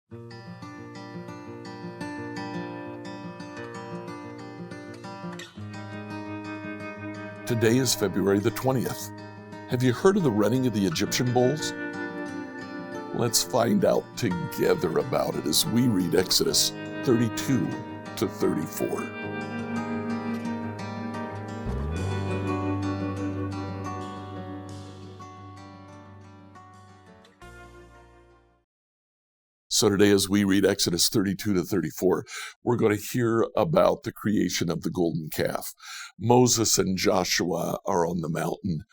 Today is February the 20th. Have you heard of the running of the Egyptian bulls? Let's find out together about it as we read Exodus 32 to 34. So today, as we read Exodus 32 to 34, we're going to hear about the creation of the golden calf. Moses and Joshua are on the mountain.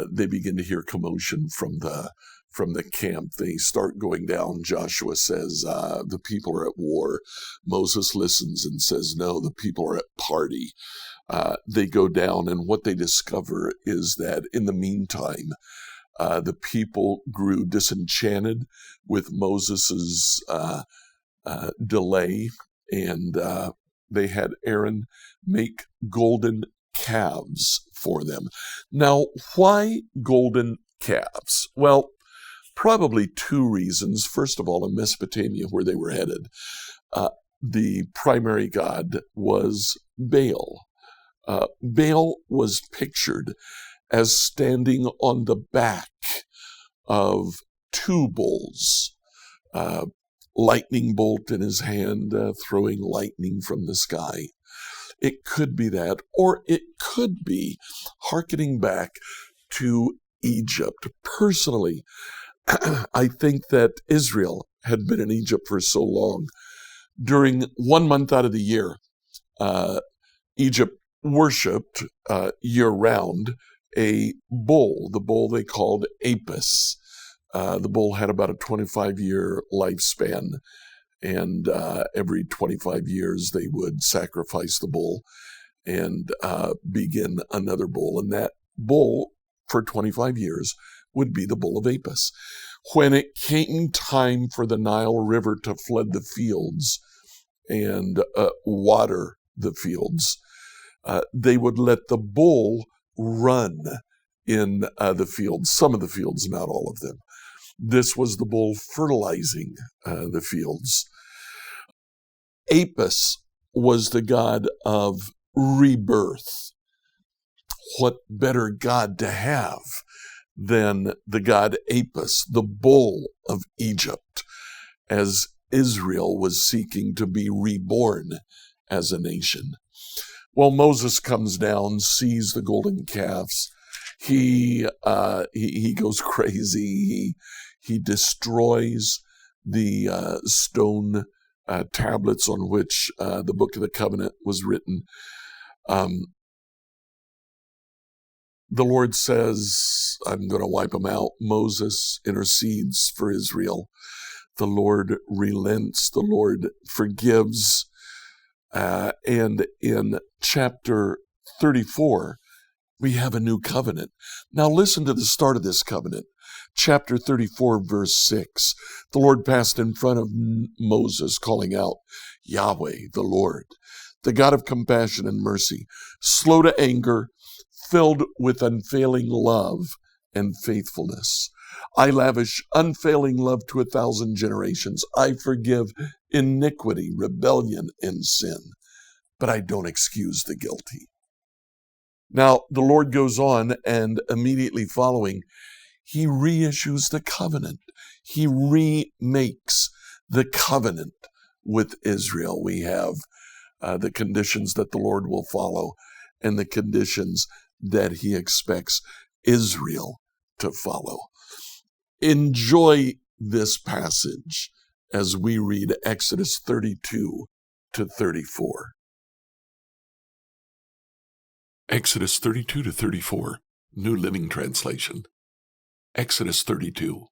They begin to hear commotion from the camp. They start going down. Joshua says, the people are at war. Moses listens and says, no, the people are at party. They go down, and what they discover is that in the meantime, the people grew disenchanted with Moses's delay, and they had Aaron make golden calves for them. Now, why golden calves? Well, probably two reasons. First of all, in Mesopotamia, where they were headed, the primary god was Baal. Baal was pictured as standing on the back of two bulls, lightning bolt in his hand, throwing lightning from the sky. It could be that, or it could be hearkening back to Egypt. Personally, I think that Israel had been in Egypt for so long. During 1 month out of the year, Egypt worshipped year-round a bull, the bull they called Apis. The bull had about a 25-year lifespan, and every 25 years they would sacrifice the bull and begin another bull. And that bull, for 25 years, would be the bull of Apis. When it came time for the Nile River to flood the fields and water the fields, they would let the bull run in the fields, some of the fields, not all of them. This was the bull fertilizing the fields. Apis was the god of rebirth. What better god to have than the god Apis, the bull of Egypt, as Israel was seeking to be reborn as a nation? Well, Moses comes down, sees the golden calves. He goes crazy. He destroys the stone tablets on which the Book of the Covenant was written. The Lord says, I'm going to wipe them out. Moses intercedes for Israel. The Lord relents. The Lord forgives. And in chapter 34, we have a new covenant. Now listen to the start of this covenant. Chapter 34, verse 6. The Lord passed in front of Moses, calling out, Yahweh, the Lord, the God of compassion and mercy, slow to anger, filled with unfailing love and faithfulness. I lavish unfailing love to 1,000 generations. I forgive iniquity, rebellion, and sin, but I don't excuse the guilty. Now, the Lord goes on, and immediately following, he reissues the covenant. He remakes the covenant with Israel. We have the conditions that the Lord will follow and the conditions that he expects Israel to follow. Enjoy this passage as we read Exodus 32 to 34. Exodus 32 to 34, New Living Translation. Exodus 32.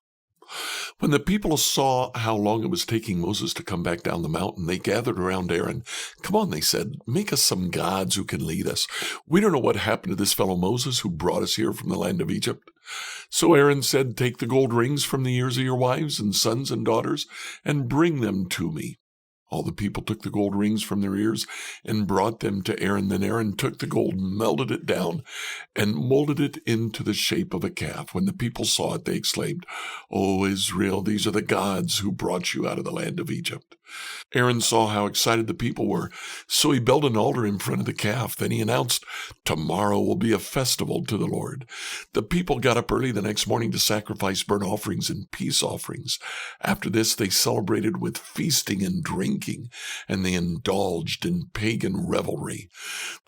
When the people saw how long it was taking Moses to come back down the mountain, they gathered around Aaron. Come on, they said, make us some gods who can lead us. We don't know what happened to this fellow Moses who brought us here from the land of Egypt. So Aaron said, take the gold rings from the ears of your wives and sons and daughters and bring them to me. All the people took the gold rings from their ears and brought them to Aaron. Then Aaron took the gold, melted it down, and molded it into the shape of a calf. When the people saw it, they exclaimed, "O Israel, these are the gods who brought you out of the land of Egypt." Aaron saw how excited the people were, so he built an altar in front of the calf. Then he announced, "Tomorrow will be a festival to the Lord." The people got up early the next morning to sacrifice burnt offerings and peace offerings. After this, they celebrated with feasting and drinking, and they indulged in pagan revelry.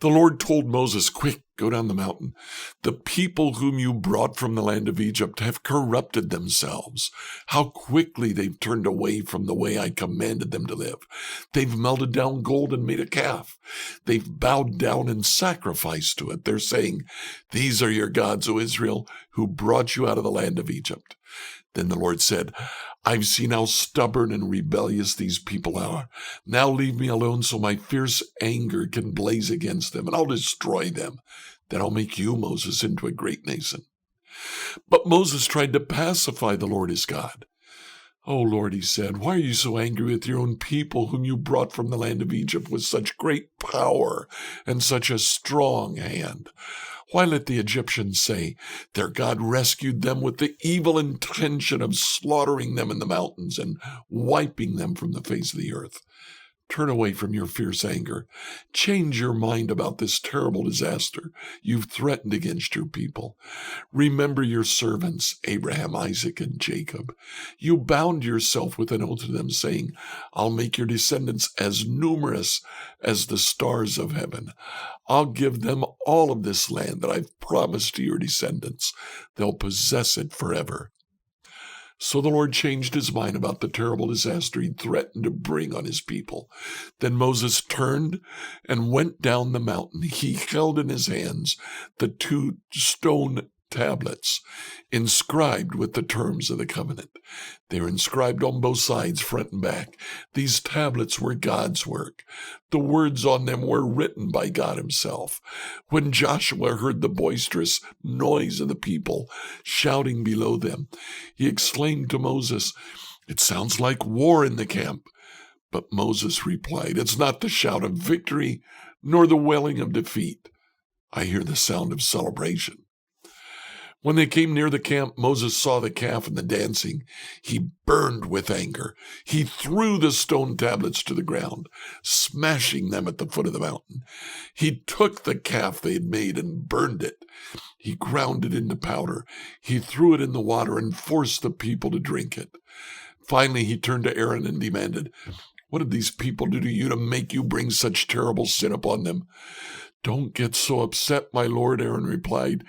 The Lord told Moses, "Quick, go down the mountain. The people whom you brought from the land of Egypt have corrupted themselves. How quickly they've turned away from the way I commanded them to live. They've melted down gold and made a calf. They've bowed down and sacrificed to it. They're saying, 'These are your gods, O Israel, who brought you out of the land of Egypt.'" Then the Lord said, "I've seen how stubborn and rebellious these people are. Now leave me alone so my fierce anger can blaze against them, and I'll destroy them. Then I'll make you, Moses, into a great nation." But Moses tried to pacify the Lord his God. "Oh Lord," he said, "why are you so angry with your own people whom you brought from the land of Egypt with such great power and such a strong hand? Why let the Egyptians say their God rescued them with the evil intention of slaughtering them in the mountains and wiping them from the face of the earth? Turn away from your fierce anger. Change your mind about this terrible disaster you've threatened against your people. Remember your servants, Abraham, Isaac, and Jacob. You bound yourself with an oath to them, saying, 'I'll make your descendants as numerous as the stars of heaven. I'll give them all of this land that I've promised to your descendants. They'll possess it forever.'" So the Lord changed his mind about the terrible disaster he threatened to bring on his people. Then Moses turned and went down the mountain. He held in his hands the 2 stone tablets inscribed with the terms of the covenant. They were inscribed on both sides, front and back. These tablets were God's work. The words on them were written by God himself. When Joshua heard the boisterous noise of the people shouting below them, he exclaimed to Moses, "It sounds like war in the camp." But Moses replied, "It's not the shout of victory, nor the wailing of defeat. I hear the sound of celebration." When they came near the camp, Moses saw the calf and the dancing. He burned with anger. He threw the stone tablets to the ground, smashing them at the foot of the mountain. He took the calf they had made and burned it. He ground it into powder. He threw it in the water and forced the people to drink it. Finally, he turned to Aaron and demanded, "What did these people do to you to make you bring such terrible sin upon them?" "Don't get so upset, my lord," Aaron replied.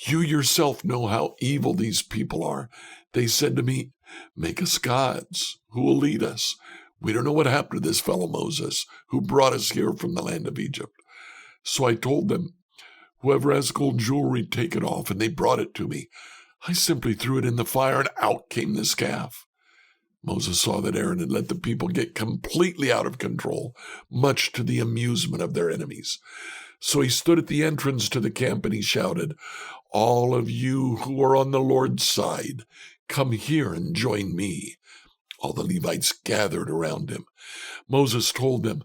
"You yourself know how evil these people are. They said to me, 'Make us gods who will lead us.' We don't know what happened to this fellow Moses, who brought us here from the land of Egypt. So I told them, 'Whoever has gold jewelry, take it off,' and they brought it to me. I simply threw it in the fire, and out came this calf." Moses saw that Aaron had let the people get completely out of control, much to the amusement of their enemies. So he stood at the entrance to the camp and he shouted, "All of you who are on the Lord's side, come here and join me." All the Levites gathered around him. Moses told them,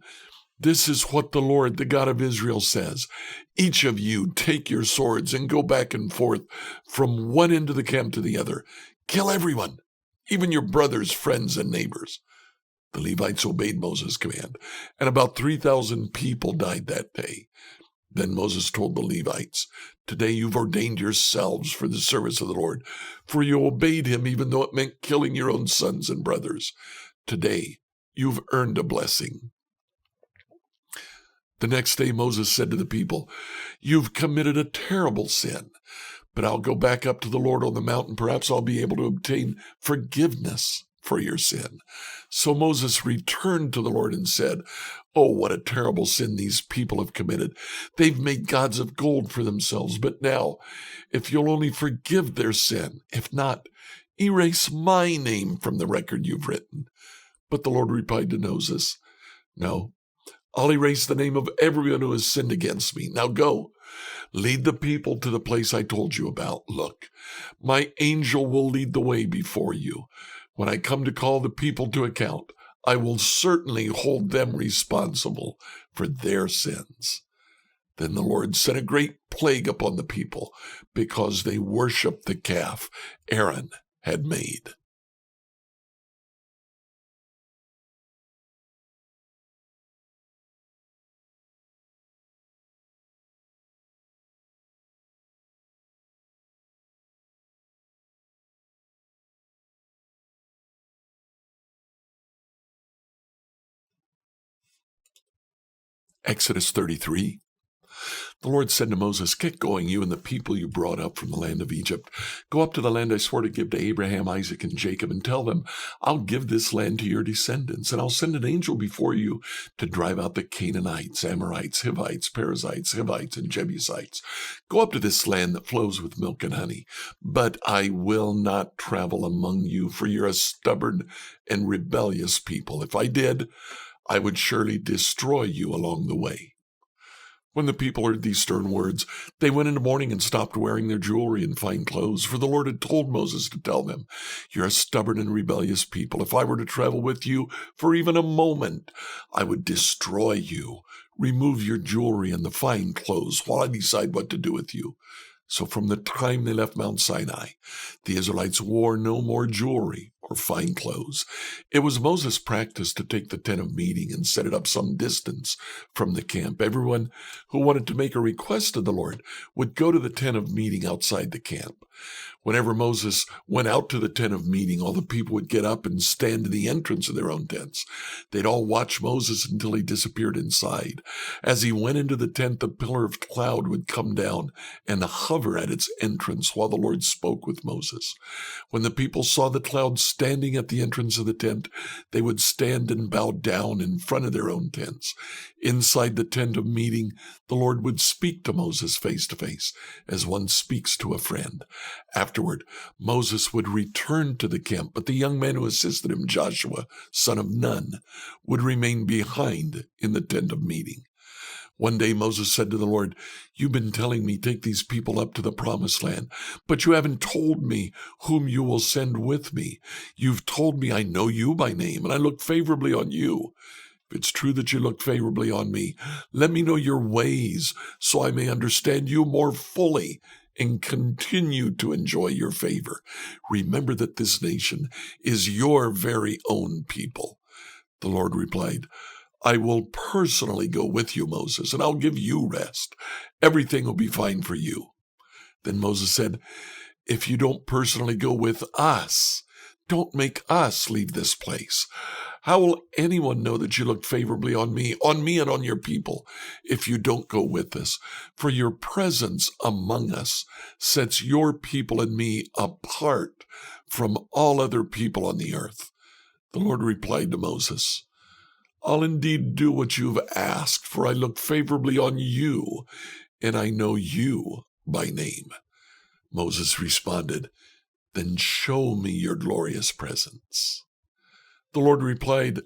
"This is what the Lord, the God of Israel, says. Each of you take your swords and go back and forth from one end of the camp to the other. Kill everyone, even your brothers, friends, and neighbors." The Levites obeyed Moses' command, and about 3,000 people died that day. Then Moses told the Levites, "Today you've ordained yourselves for the service of the Lord, for you obeyed him even though it meant killing your own sons and brothers. Today you've earned a blessing." The next day Moses said to the people, "You've committed a terrible sin, but I'll go back up to the Lord on the mountain. Perhaps I'll be able to obtain forgiveness for your sin." So Moses returned to the Lord and said, "Oh, what a terrible sin these people have committed. They've made gods of gold for themselves. But now, if you'll only forgive their sin, if not, erase my name from the record you've written." But the Lord replied to Moses, "No, I'll erase the name of everyone who has sinned against me. Now go, lead the people to the place I told you about. Look, my angel will lead the way before you. When I come to call the people to account, I will certainly hold them responsible for their sins." Then the Lord sent a great plague upon the people because they worshiped the calf Aaron had made. Exodus 33. The Lord said to Moses, "Get going, you and the people you brought up from the land of Egypt. Go up to the land I swore to give to Abraham, Isaac, and Jacob, and tell them, I'll give this land to your descendants, and I'll send an angel before you to drive out the Canaanites, Amorites, Hivites, Perizzites, Hivites, and Jebusites. Go up to this land that flows with milk and honey. But I will not travel among you, for you're a stubborn and rebellious people. If I did, I would surely destroy you along the way." When the people heard these stern words, they went into mourning and stopped wearing their jewelry and fine clothes, for the Lord had told Moses to tell them, "You're a stubborn and rebellious people. If I were to travel with you for even a moment, I would destroy you. Remove your jewelry and the fine clothes while I decide what to do with you." So from the time they left Mount Sinai, the Israelites wore no more jewelry or fine clothes. It was Moses' practice to take the tent of meeting and set it up some distance from the camp. Everyone who wanted to make a request to the Lord would go to the tent of meeting outside the camp. Whenever Moses went out to the tent of meeting, all the people would get up and stand in the entrance of their own tents. They'd all watch Moses until he disappeared inside. As he went into the tent, the pillar of cloud would come down and hover at its entrance while the Lord spoke with Moses. When the people saw the cloud standing at the entrance of the tent, they would stand and bow down in front of their own tents. Inside the tent of meeting, the Lord would speak to Moses face to face, as one speaks to a friend. Afterward, Moses would return to the camp, but the young man who assisted him, Joshua, son of Nun, would remain behind in the tent of meeting. One day Moses said to the Lord, "You've been telling me take these people up to the promised land, but you haven't told me whom you will send with me. You've told me I know you by name, and I look favorably on you. If it's true that you look favorably on me, let me know your ways so I may understand you more fully and continue to enjoy your favor. Remember that this nation is your very own people." The Lord replied, "I will personally go with you, Moses, and I'll give you rest. Everything will be fine for you." Then Moses said, "If you don't personally go with us, don't make us leave this place. How will anyone know that you look favorably on me and on your people, if you don't go with us? For your presence among us sets your people and me apart from all other people on the earth." The Lord replied to Moses, "I'll indeed do what you've asked, for I look favorably on you, and I know you by name." Moses responded, "Then show me your glorious presence." The Lord replied,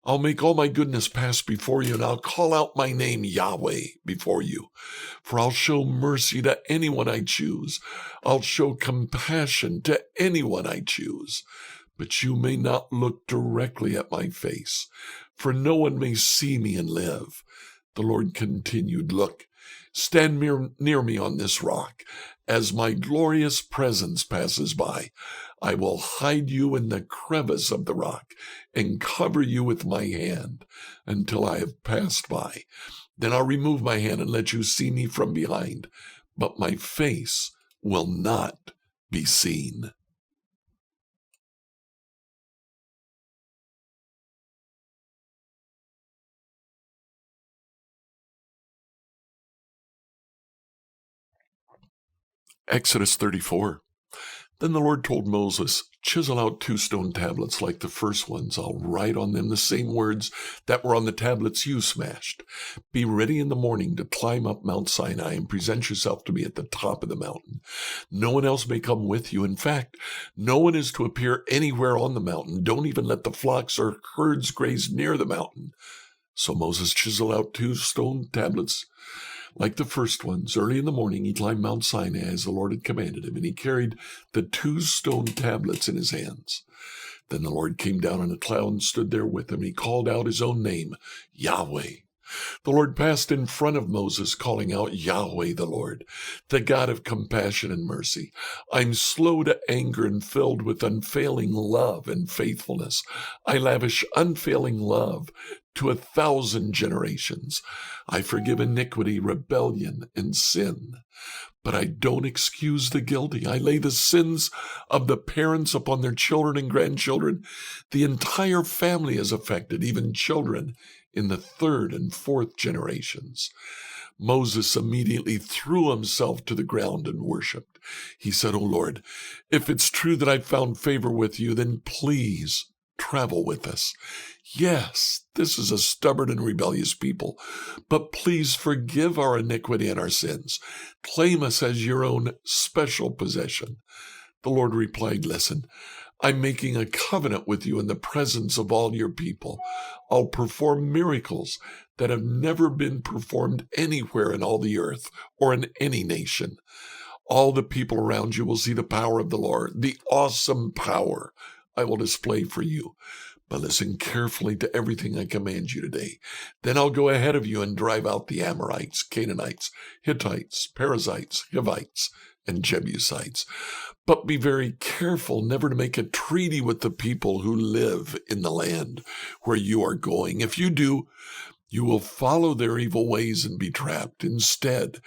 "I'll make all my goodness pass before you, and I'll call out my name, Yahweh, before you. For I'll show mercy to anyone I choose. I'll show compassion to anyone I choose. But you may not look directly at my face, for no one may see me and live." The Lord continued, "Look, stand near me on this rock. As my glorious presence passes by, I will hide you in the crevice of the rock and cover you with my hand until I have passed by. Then I'll remove my hand and let you see me from behind, but my face will not be seen." Exodus 34. Then the Lord told Moses, "Chisel out 2 stone tablets like the first ones. I'll write on them the same words that were on the tablets you smashed. Be ready in the morning to climb up Mount Sinai and present yourself to me at the top of the mountain. No one else may come with you. In fact, no one is to appear anywhere on the mountain. Don't even let the flocks or herds graze near the mountain." So Moses chiseled out 2 stone tablets like the first ones. Early in the morning, he climbed Mount Sinai as the Lord had commanded him, and he carried the 2 stone tablets in his hands. Then the Lord came down in a cloud and stood there with him. He called out his own name, Yahweh. The Lord passed in front of Moses, calling out, Yahweh the Lord, the God of compassion and mercy. I'm slow to anger and filled with unfailing love and faithfulness. I lavish unfailing love to 1,000 generations. I forgive iniquity, rebellion, and sin. But I don't excuse the guilty. I lay the sins of the parents upon their children and grandchildren. The entire family is affected, even children in the 3rd and 4th generations. Moses immediately threw himself to the ground and worshipped. He said, O Lord, if it's true that I've found favor with you, then please travel with us. Yes, this is a stubborn and rebellious people, but please forgive our iniquity and our sins. Claim us as your own special possession. The Lord replied, listen, I'm making a covenant with you in the presence of all your people. I'll perform miracles that have never been performed anywhere in all the earth or in any nation. All the people around you will see the power of the Lord, the awesome power I will display for you. But listen carefully to everything I command you today. Then I'll go ahead of you and drive out the Amorites, Canaanites, Hittites, Perizzites, Hivites, and Jebusites. But be very careful never to make a treaty with the people who live in the land where you are going. If you do, you will follow their evil ways and be trapped. Instead,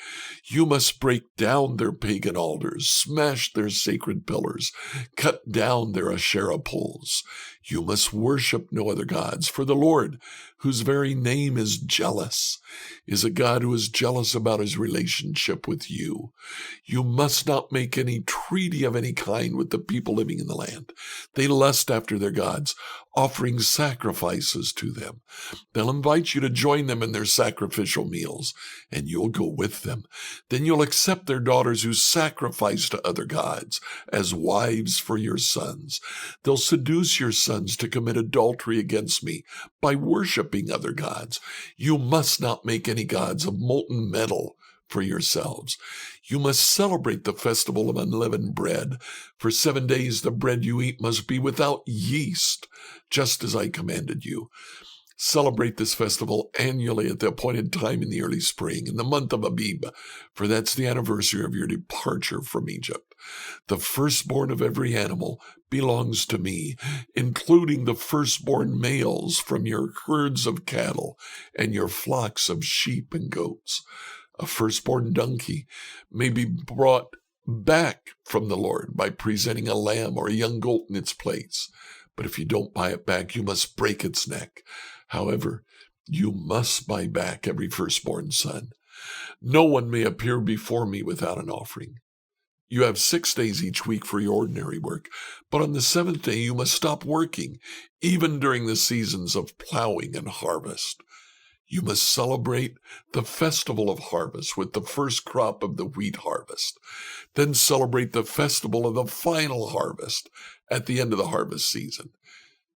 you must break down their pagan altars, smash their sacred pillars, cut down their Asherah poles. You must worship no other gods, for the Lord, whose very name is jealous, is a God who is jealous about his relationship with you. You must not make any treaty of any kind with the people living in the land. They lust after their gods, offering sacrifices to them. They'll invite you to join them in their sacrificial meals, and you'll go with them. Then you'll accept their daughters who sacrifice to other gods as wives for your sons. They'll seduce your sons to commit adultery against me by worshiping other gods. You must not make any gods of molten metal for yourselves. You must celebrate the festival of unleavened bread. For 7 days the bread you eat must be without yeast, just as I commanded you. Celebrate this festival annually at the appointed time in the early spring, in the month of Abib, for that's the anniversary of your departure from Egypt. The firstborn of every animal belongs to me, including the firstborn males from your herds of cattle and your flocks of sheep and goats. A firstborn donkey may be brought back from the Lord by presenting a lamb or a young goat in its place. But if you don't buy it back, you must break its neck. However, you must buy back every firstborn son. No one may appear before me without an offering. You have 6 days each week for your ordinary work, but on the 7th day you must stop working, even during the seasons of plowing and harvest. You must celebrate the festival of harvest with the first crop of the wheat harvest. Then celebrate the festival of the final harvest at the end of the harvest season.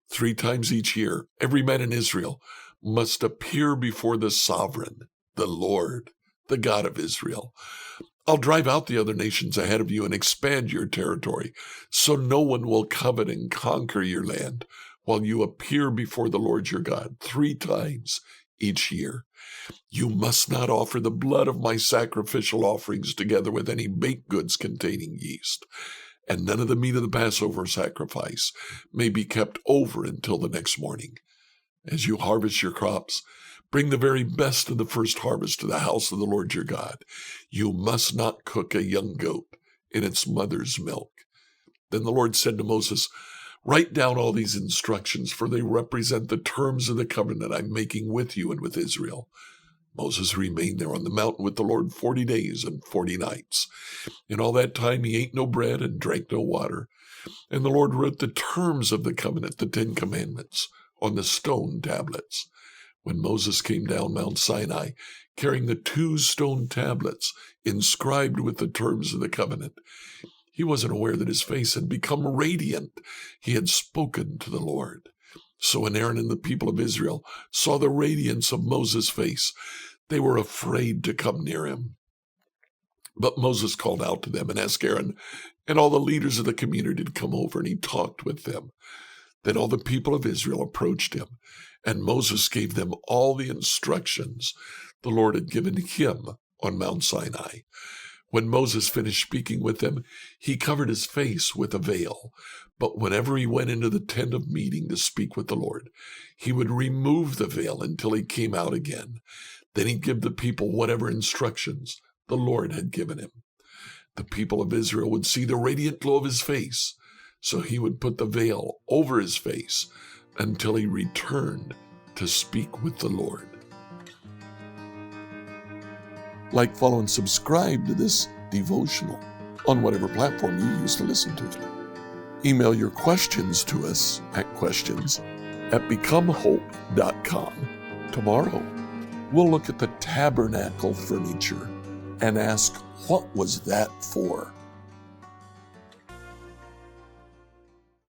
3 times each year, every man in Israel must appear before the sovereign, the Lord, the God of Israel. I'll drive out the other nations ahead of you and expand your territory, so no one will covet and conquer your land while you appear before the Lord your God 3 times each year. You must not offer the blood of my sacrificial offerings together with any baked goods containing yeast, and none of the meat of the Passover sacrifice may be kept over until the next morning. As you harvest your crops, bring the very best of the first harvest to the house of the Lord your God. You must not cook a young goat in its mother's milk. Then the Lord said to Moses, write down all these instructions, for they represent the terms of the covenant I'm making with you and with Israel. Moses remained there on the mountain with the Lord 40 days and 40 nights. In all that time he ate no bread and drank no water. And the Lord wrote the terms of the covenant, the 10 Commandments, on the stone tablets. When Moses came down Mount Sinai, carrying the 2 stone tablets inscribed with the terms of the covenant, he wasn't aware that his face had become radiant. He had spoken to the Lord. So when Aaron and the people of Israel saw the radiance of Moses' face, they were afraid to come near him. But Moses called out to them and asked Aaron and all the leaders of the community to come over, and he talked with them. Then all the people of Israel approached him, and Moses gave them all the instructions the Lord had given him on Mount Sinai. When Moses finished speaking with them, he covered his face with a veil. But whenever he went into the tent of meeting to speak with the Lord, he would remove the veil until he came out again. Then he'd give the people whatever instructions the Lord had given him. The people of Israel would see the radiant glow of his face, so he would put the veil over his face until he returned to speak with the Lord. Like, follow, and subscribe to this devotional on whatever platform you use to listen to it. Email your questions to us at questions@becomehope.com. Tomorrow, we'll look at the tabernacle furniture and ask, what was that for?